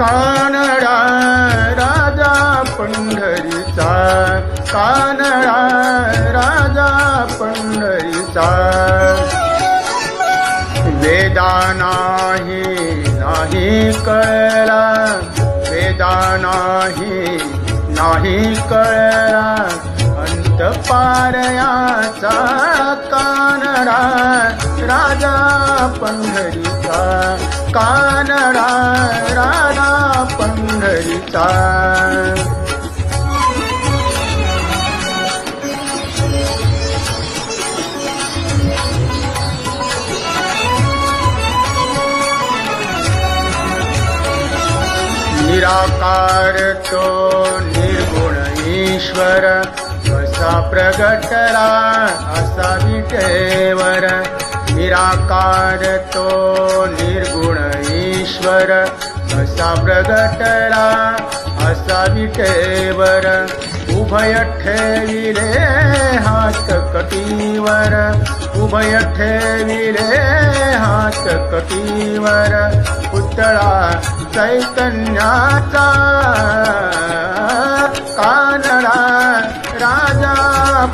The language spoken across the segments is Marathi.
कानडा राजा पंढरीचा, कानडा राजा पंढरीचा. वेदा नाही कळला, वेदा नाही कळला अंत पारयाचा. कानडा राजा पंढरीचा, कानडा राजा पंढरीचा. निराकार तो निर्गुण ईश्वर, कसा प्रगटला असा विटेवर. निराकार तो निर्गुण ईश्वर, कसा प्रगटला असा विटेवर. उभय ठेविले हात कटीवर, उभय ठेविले हात कटीवर. पुतळा चैतन्याचा, कानडा राजा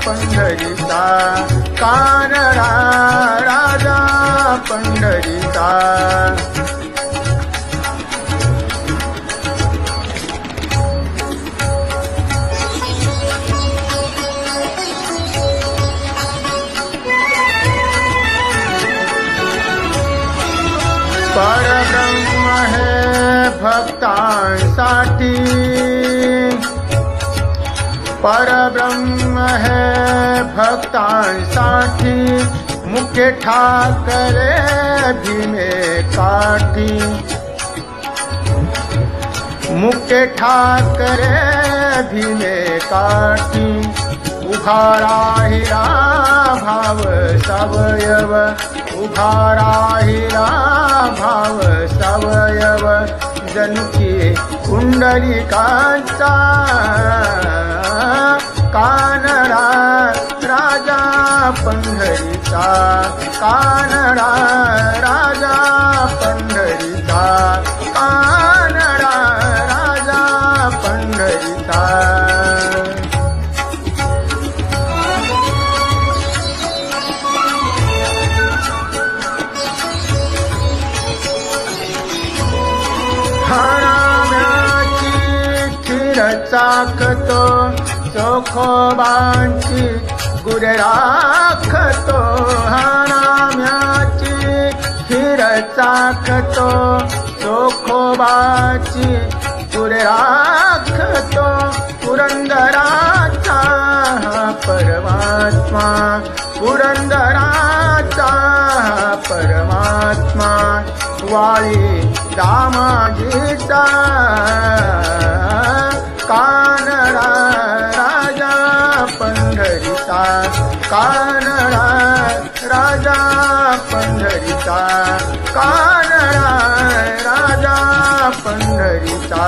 पंढरीचा, कानडा राजा पंढरीचा. परब्रह्म है भक्तांसाठी, परब्रह्म है भक्तांसाठी. मुख्य ठाकरे भीमे काठी, मुख्य ठाकरे भीमे काठी. उभा राहिला भाव सवयव, उभा राहिला भाव सवयव. जनुकी कुंडलिकाचा, कानडा राजा पंढरीचा, कानडा राजा पंढरीचा, कानडा राजा पंढरीचा. हाराम्याची खीर चाखतो, चोखोबांची गुर राखतो. हाराम्याची खीर चाखतो, चोखोबाची गुर राखतो. पुरंदराचा परमात्मा, पुरंदराचा परमात्मा. वाळी दामाजीचा, कानडा राजा पंढरीचा, कानडा राजा पंढरीचा, कानडा राजा पंढरीचा.